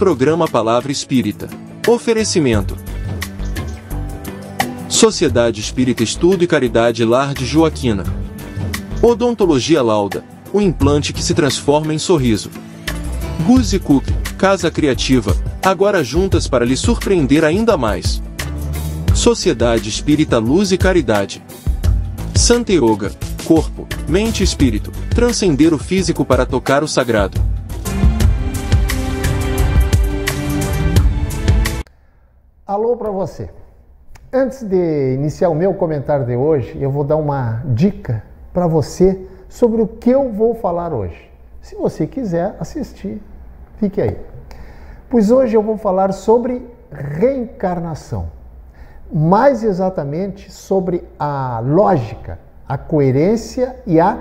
Programa Palavra Espírita. Oferecimento: Sociedade Espírita Estudo e Caridade Lar de Joaquina. Odontologia Lauda, o implante que se transforma em sorriso. Guzzi Cook, Casa Criativa, agora juntas para lhe surpreender ainda mais. Sociedade Espírita Luz e Caridade. Santa Yoga, corpo, mente e espírito, transcender o físico para tocar o sagrado. Alô para você. Antes de iniciar o meu comentário de hoje, eu vou dar uma dica para você sobre o que eu vou falar hoje. Se você quiser assistir, fique aí. Pois hoje eu vou falar sobre reencarnação. Mais exatamente sobre a lógica, a coerência e a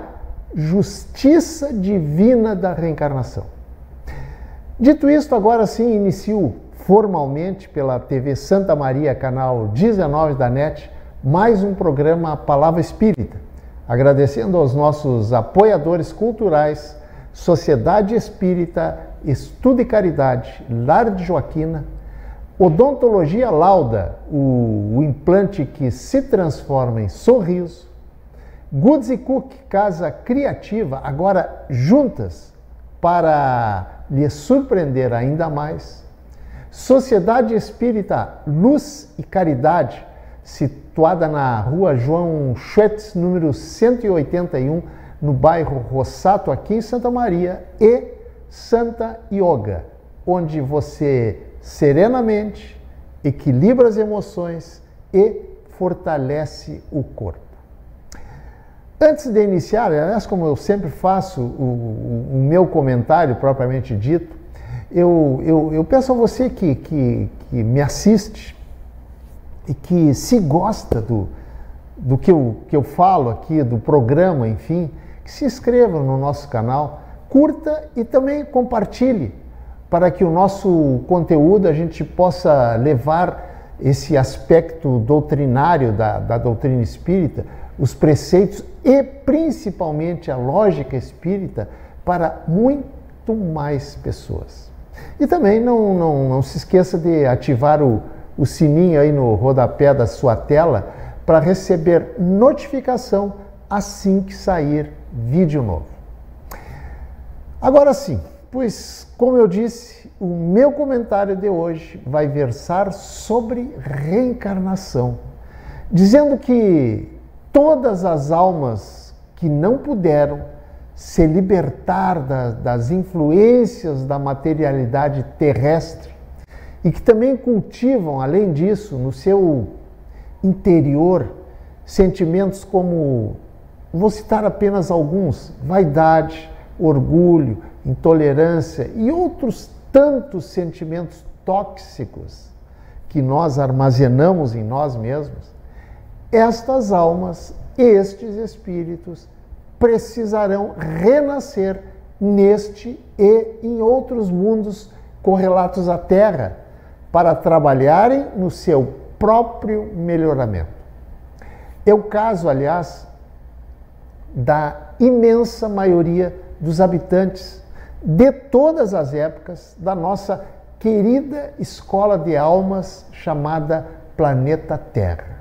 justiça divina da reencarnação. Dito isto, agora sim inicio formalmente pela TV Santa Maria, canal 19 da NET, mais um programa Palavra Espírita, agradecendo aos nossos apoiadores culturais, Sociedade Espírita, Estudo e Caridade, Lar de Joaquina, Odontologia Lauda, o implante que se transforma em sorriso, Guzzi Cook, Casa Criativa, agora juntas para lhe surpreender ainda mais, Sociedade Espírita Luz e Caridade, situada na Rua João Schwetz, número 181, no bairro Rossato, aqui em Santa Maria, e Santa Yoga, onde você serenamente equilibra as emoções e fortalece o corpo. Antes de iniciar, aliás, como eu sempre faço o meu comentário propriamente dito, eu peço a você que me assiste e que se gosta do que eu falo aqui, do programa, enfim, que se inscreva no nosso canal, curta e também compartilhe, para que o nosso conteúdo a gente possa levar esse aspecto doutrinário da doutrina espírita, os preceitos e principalmente a lógica espírita para muito mais pessoas. E também não se esqueça de ativar o sininho aí no rodapé da sua tela para receber notificação assim que sair vídeo novo. Agora sim, pois como eu disse, o meu comentário de hoje vai versar sobre reencarnação, dizendo que todas as almas que não puderam se libertar das influências da materialidade terrestre e que também cultivam, além disso, no seu interior, sentimentos como, vou citar apenas alguns, vaidade, orgulho, intolerância e outros tantos sentimentos tóxicos que nós armazenamos em nós mesmos, estas almas, estes espíritos, precisarão renascer neste e em outros mundos correlatos à Terra para trabalharem no seu próprio melhoramento. É o caso, aliás, da imensa maioria dos habitantes de todas as épocas da nossa querida escola de almas chamada Planeta Terra.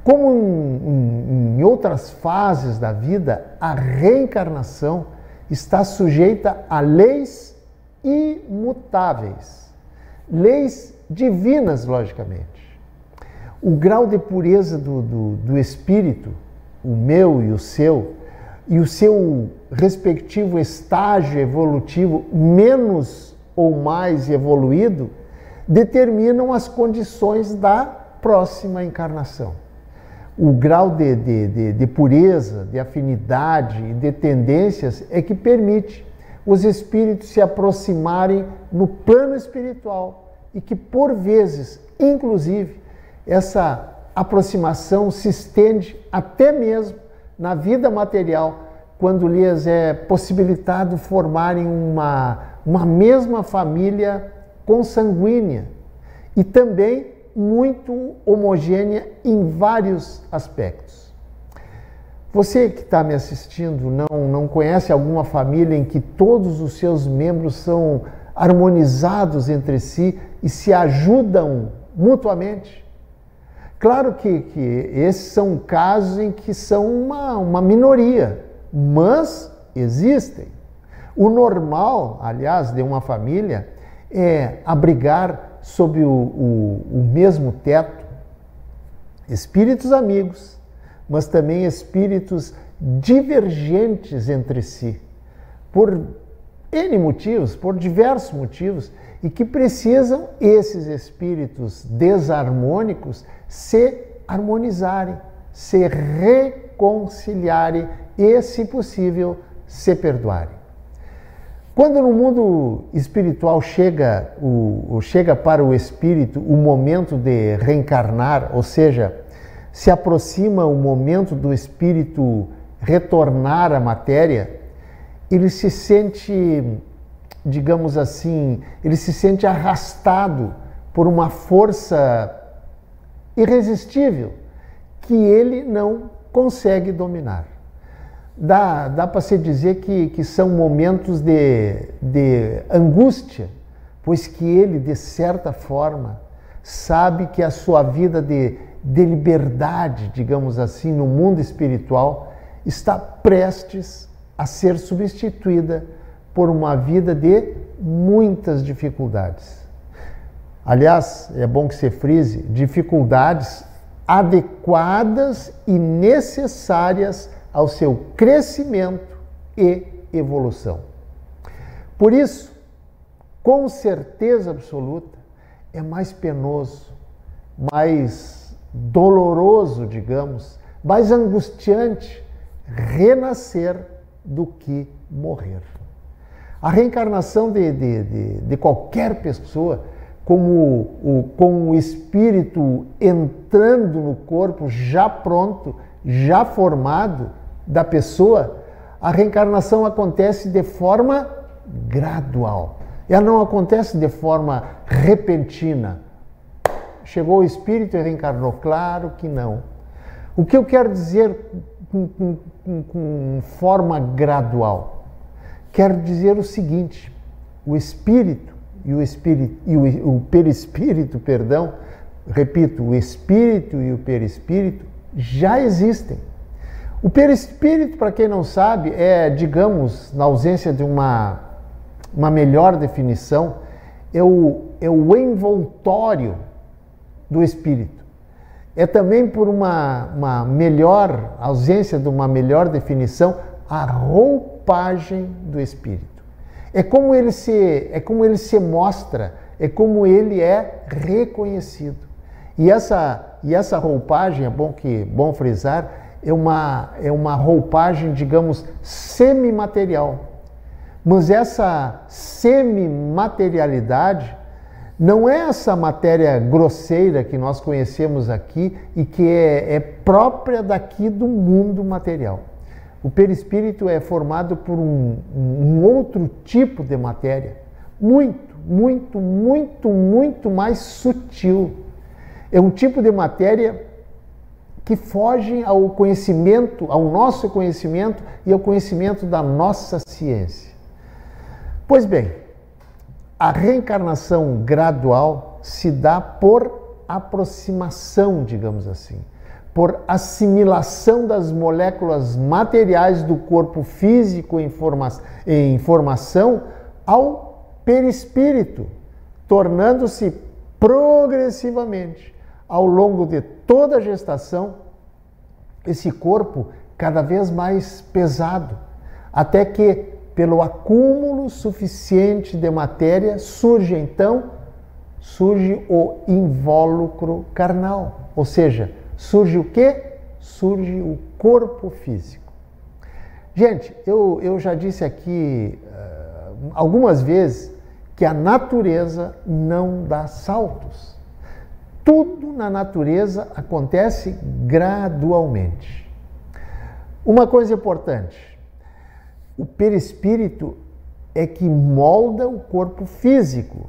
Como em outras fases da vida, a reencarnação está sujeita a leis imutáveis, leis divinas, logicamente. O grau de pureza do espírito, o meu e o seu respectivo estágio evolutivo menos ou mais evoluído, determinam as condições da próxima encarnação. O grau de pureza, de afinidade e de tendências é que permite os espíritos se aproximarem no plano espiritual e que, por vezes, inclusive, essa aproximação se estende até mesmo na vida material, quando lhes é possibilitado formarem uma mesma família consanguínea e também muito homogênea em vários aspectos. Você que está me assistindo não conhece alguma família em que todos os seus membros são harmonizados entre si e se ajudam mutuamente. Claro que esses são casos em que são uma minoria, mas existem. O normal, aliás, de uma família é abrigar sob o mesmo teto espíritos amigos, mas também espíritos divergentes entre si, por N motivos, por diversos motivos, e que precisam, esses espíritos desarmônicos, se harmonizarem, se reconciliarem e, se possível, se perdoarem. Quando no mundo espiritual chega para o espírito o momento de reencarnar, ou seja, se aproxima o momento do espírito retornar à matéria, ele se sente, digamos assim, ele se sente arrastado por uma força irresistível que ele não consegue dominar. Dá para se dizer que são momentos de angústia, pois que ele, de certa forma, sabe que a sua vida de liberdade, digamos assim, no mundo espiritual, está prestes a ser substituída por uma vida de muitas dificuldades. Aliás, é bom que se frise, dificuldades adequadas e necessárias ao seu crescimento e evolução. Por isso, com certeza absoluta, é mais penoso, mais doloroso, digamos, mais angustiante renascer do que morrer. A reencarnação de qualquer pessoa, com o espírito entrando no corpo já pronto, já formado da pessoa, a reencarnação acontece de forma gradual. Ela não acontece de forma repentina. Chegou o espírito e reencarnou? Claro que não. O que eu quero dizer com forma gradual? Quero dizer o seguinte: o espírito e o perispírito, perdão, repito, o espírito e o perispírito já existem. O perispírito, para quem não sabe, é, digamos, na ausência de uma melhor definição, é o envoltório do espírito. É também, por uma melhor ausência de uma melhor definição, a roupagem do espírito. É como ele se mostra, é como ele é reconhecido. E essa roupagem, é bom frisar, é uma roupagem, digamos, semimaterial. Mas essa semimaterialidade não é essa matéria grosseira que nós conhecemos aqui e que é própria daqui do mundo material. O perispírito é formado por um outro tipo de matéria, muito, muito, muito, muito mais sutil. É um tipo de matéria que foge ao conhecimento, ao nosso conhecimento e ao conhecimento da nossa ciência. Pois bem, a reencarnação gradual se dá por aproximação, digamos assim, por assimilação das moléculas materiais do corpo físico em formação ao perispírito, tornando-se progressivamente, ao longo de toda a gestação, esse corpo cada vez mais pesado, até que, pelo acúmulo suficiente de matéria, surge o invólucro carnal. Ou seja, surge o quê? Surge o corpo físico. Gente, eu já disse aqui algumas vezes que a natureza não dá saltos. Tudo na natureza acontece gradualmente. Uma coisa importante: o perispírito é que molda o corpo físico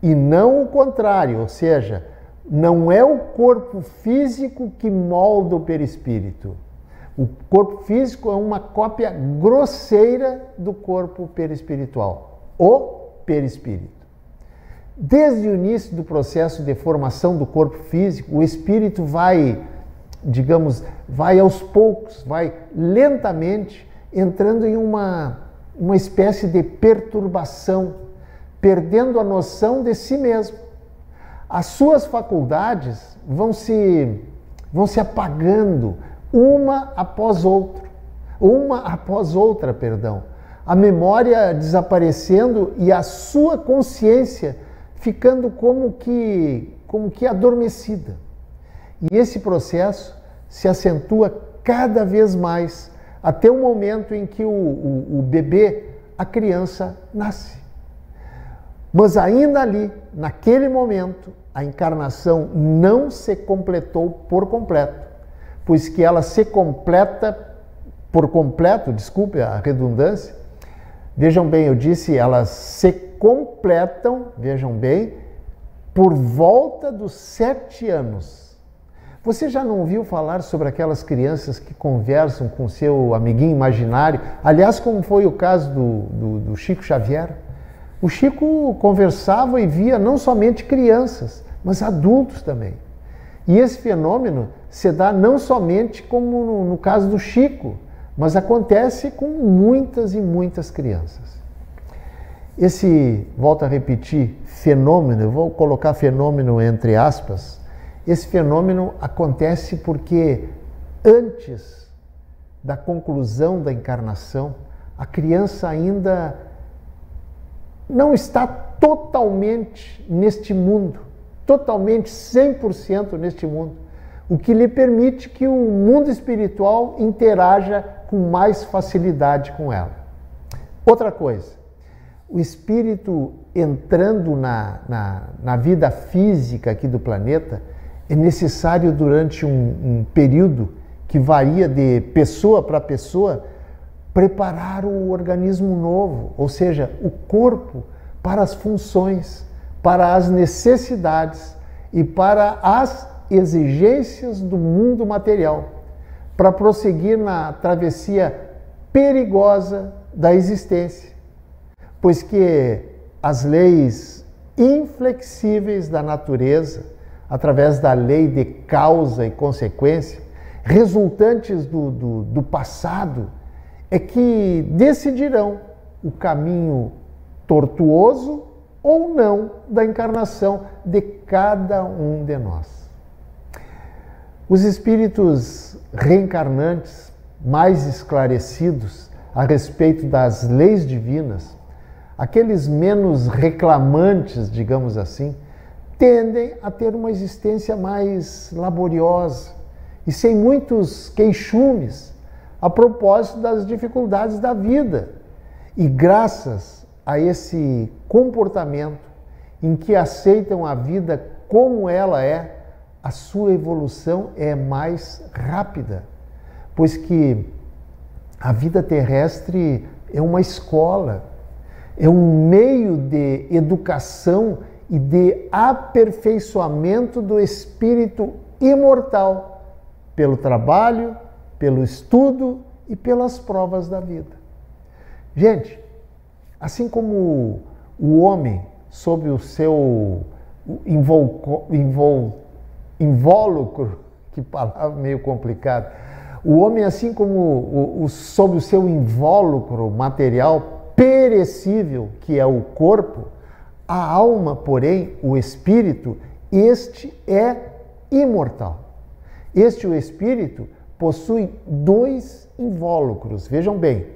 e não o contrário, ou seja, não é o corpo físico que molda o perispírito. O corpo físico é uma cópia grosseira do corpo perispiritual. O perispírito. Desde o início do processo de formação do corpo físico, o espírito vai, digamos, vai aos poucos, vai lentamente entrando em uma espécie de perturbação, perdendo a noção de si mesmo. As suas faculdades vão se apagando uma após outra, perdão. A memória desaparecendo e a sua consciência ficando como que adormecida. E esse processo se acentua cada vez mais até o momento em que o bebê, a criança, nasce. Mas ainda ali, naquele momento, a encarnação não se completou por completo, pois que ela se completa por completo, desculpe a redundância. Vejam bem, eu disse, elas se completam, vejam bem, por volta dos 7 anos. Você já não ouviu falar sobre aquelas crianças que conversam com seu amiguinho imaginário? Aliás, como foi o caso do Chico Xavier. O Chico conversava e via não somente crianças, mas adultos também. E esse fenômeno se dá não somente como no caso do Chico, mas acontece com muitas e muitas crianças. Esse, volto a repetir, fenômeno, eu vou colocar fenômeno entre aspas, esse fenômeno acontece porque antes da conclusão da encarnação, a criança ainda não está totalmente neste mundo, totalmente 100% neste mundo, o que lhe permite que o mundo espiritual interaja com mais facilidade com ela. Outra coisa, o espírito entrando na vida física aqui do planeta, é necessário durante um período que varia de pessoa para pessoa, preparar o organismo novo, ou seja, o corpo para as funções, para as necessidades e para as exigências do mundo material, para prosseguir na travessia perigosa da existência, pois que as leis inflexíveis da natureza, através da lei de causa e consequência, resultantes do passado, é que decidirão o caminho tortuoso ou não da encarnação de cada um de nós. Os espíritos reencarnantes, mais esclarecidos a respeito das leis divinas, aqueles menos reclamantes, digamos assim, tendem a ter uma existência mais laboriosa e sem muitos queixumes a propósito das dificuldades da vida. E graças a esse comportamento em que aceitam a vida como ela é, a sua evolução é mais rápida, pois que a vida terrestre é uma escola, é um meio de educação e de aperfeiçoamento do espírito imortal, pelo trabalho, pelo estudo e pelas provas da vida. Gente, assim como o homem, sob o seu invólucro, que palavra meio complicada, o homem, assim como sob o seu invólucro material perecível, que é o corpo, a alma, porém, o espírito, este é imortal. O espírito, possui 2 invólucros. Vejam bem,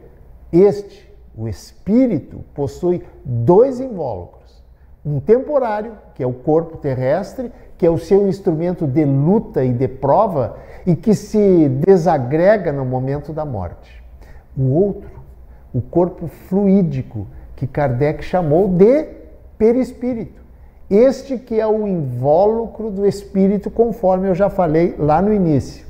o espírito, possui 2 invólucros. Um temporário, que é o corpo terrestre, que é o seu instrumento de luta e de prova e que se desagrega no momento da morte. O outro, o corpo fluídico, que Kardec chamou de perispírito. Este que é o invólucro do espírito, conforme eu já falei lá no início.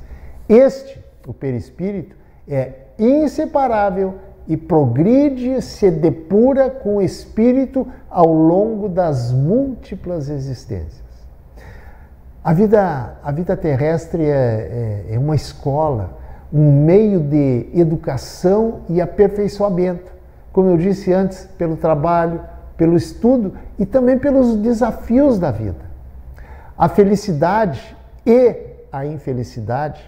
O perispírito, é inseparável e progride, se depura com o espírito ao longo das múltiplas existências. A vida terrestre é uma escola, um meio de educação e aperfeiçoamento. Como eu disse antes, pelo trabalho, pelo estudo e também pelos desafios da vida. A felicidade e a infelicidade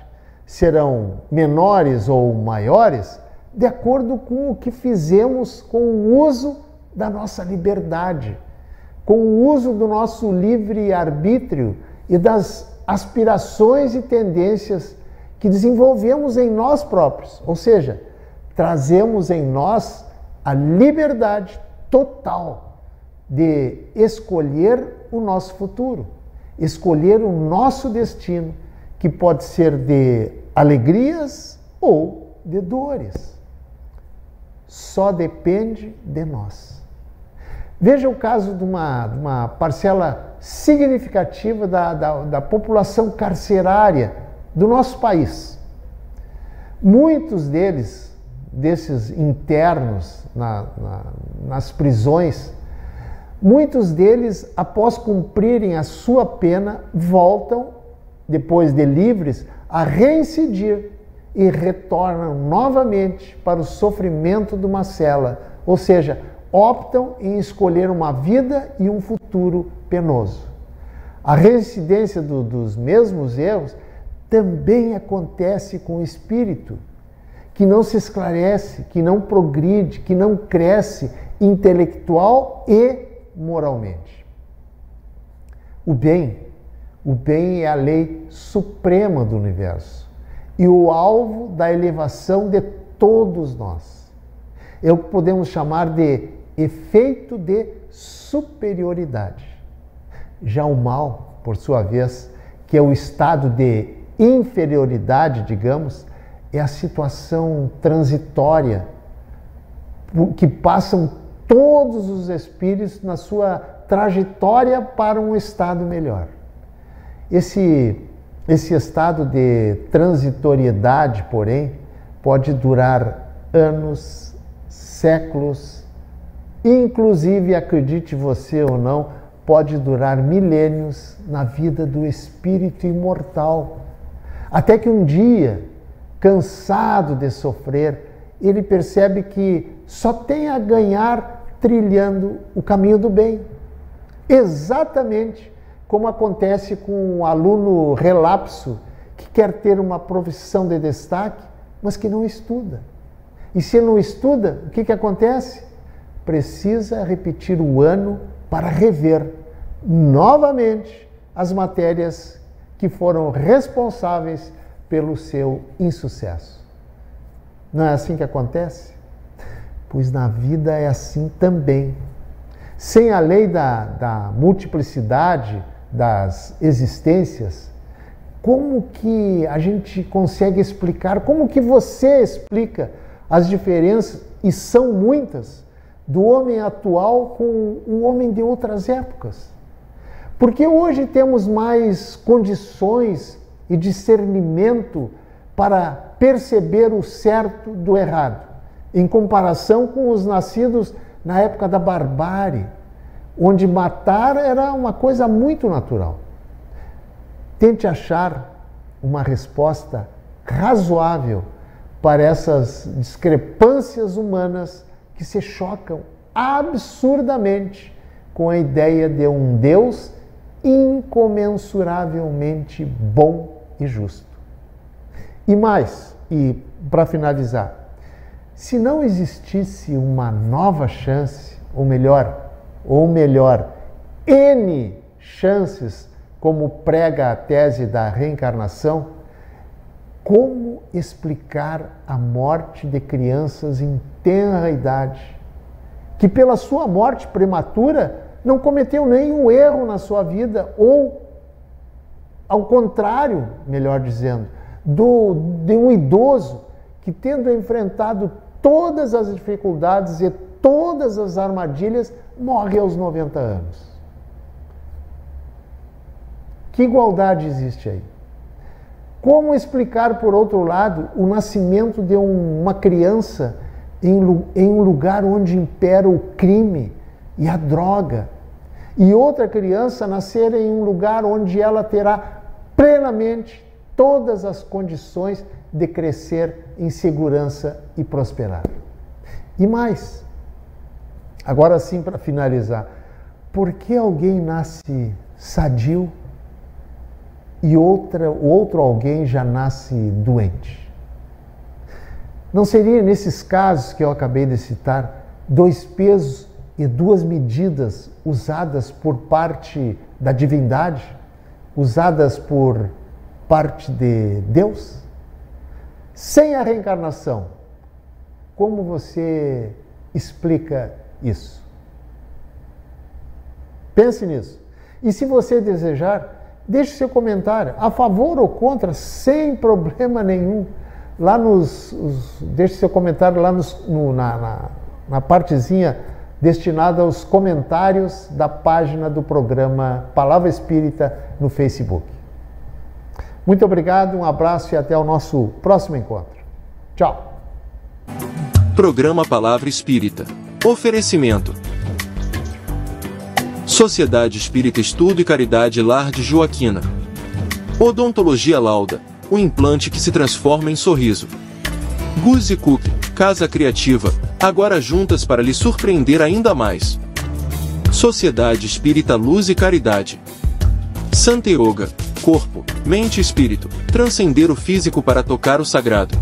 serão menores ou maiores de acordo com o que fizemos com o uso da nossa liberdade, com o uso do nosso livre-arbítrio e das aspirações e tendências que desenvolvemos em nós próprios, ou seja, trazemos em nós a liberdade total de escolher o nosso futuro, escolher o nosso destino, que pode ser de alegrias ou de dores. Só depende de nós. Veja o caso de uma parcela significativa da população carcerária do nosso país. Muitos desses internos nas prisões, muitos deles, após cumprirem a sua pena, voltam, depois de livres, a reincidir e retornam novamente para o sofrimento de uma cela, ou seja, optam em escolher uma vida e um futuro penoso. A reincidência dos mesmos erros também acontece com o espírito, que não se esclarece, que não progride, que não cresce intelectual e moralmente. O bem é a lei suprema do universo e o alvo da elevação de todos nós. É o que podemos chamar de efeito de superioridade. Já o mal, por sua vez, que é o estado de inferioridade, digamos, é a situação transitória que passam todos os espíritos na sua trajetória para um estado melhor. Esse estado de transitoriedade, porém, pode durar anos, séculos, inclusive, acredite você ou não, pode durar milênios na vida do espírito imortal. Até que um dia, cansado de sofrer, ele percebe que só tem a ganhar trilhando o caminho do bem. Exatamente como acontece com um aluno relapso que quer ter uma profissão de destaque, mas que não estuda. E se não estuda, o que acontece? Precisa repetir o ano para rever novamente as matérias que foram responsáveis pelo seu insucesso. Não é assim que acontece? Pois na vida é assim também. Sem a lei da multiplicidade das existências, como que a gente consegue explicar, como que você explica as diferenças, e são muitas, do homem atual com o homem de outras épocas? Porque hoje temos mais condições e discernimento para perceber o certo do errado, em comparação com os nascidos na época da barbárie, onde matar era uma coisa muito natural. Tente achar uma resposta razoável para essas discrepâncias humanas que se chocam absurdamente com a ideia de um Deus incomensuravelmente bom e justo. E mais, e para finalizar, se não existisse uma nova chance, ou melhor, N chances, como prega a tese da reencarnação, como explicar a morte de crianças em tenra idade, que pela sua morte prematura não cometeu nenhum erro na sua vida, ou, ao contrário, melhor dizendo, de um idoso que, tendo enfrentado todas as dificuldades e todas as armadilhas, morre aos 90 anos. Que igualdade existe aí? Como explicar, por outro lado, o nascimento de uma criança em um lugar onde impera o crime e a droga, e outra criança nascer em um lugar onde ela terá plenamente todas as condições de crescer em segurança e prosperar? E mais, Agora sim, para finalizar, por que alguém nasce sadio e o outro alguém já nasce doente? Não seria nesses casos que eu acabei de citar, 2 pesos e 2 medidas usadas por parte da divindade, usadas por parte de Deus? Sem a reencarnação, como você explica isso? Pense nisso. E se você desejar, deixe seu comentário, a favor ou contra, sem problema nenhum. Lá deixe seu comentário lá na partezinha destinada aos comentários da página do programa Palavra Espírita no Facebook. Muito obrigado, um abraço e até o nosso próximo encontro. Tchau. Programa Palavra Espírita. Oferecimento: Sociedade Espírita Estudo e Caridade Lar de Joaquina. Odontologia Lauda, o implante que se transforma em sorriso. Guzi Cook, Casa Criativa, agora juntas para lhe surpreender ainda mais. Sociedade Espírita Luz e Caridade. Santa Yoga, corpo, mente e espírito, transcender o físico para tocar o sagrado.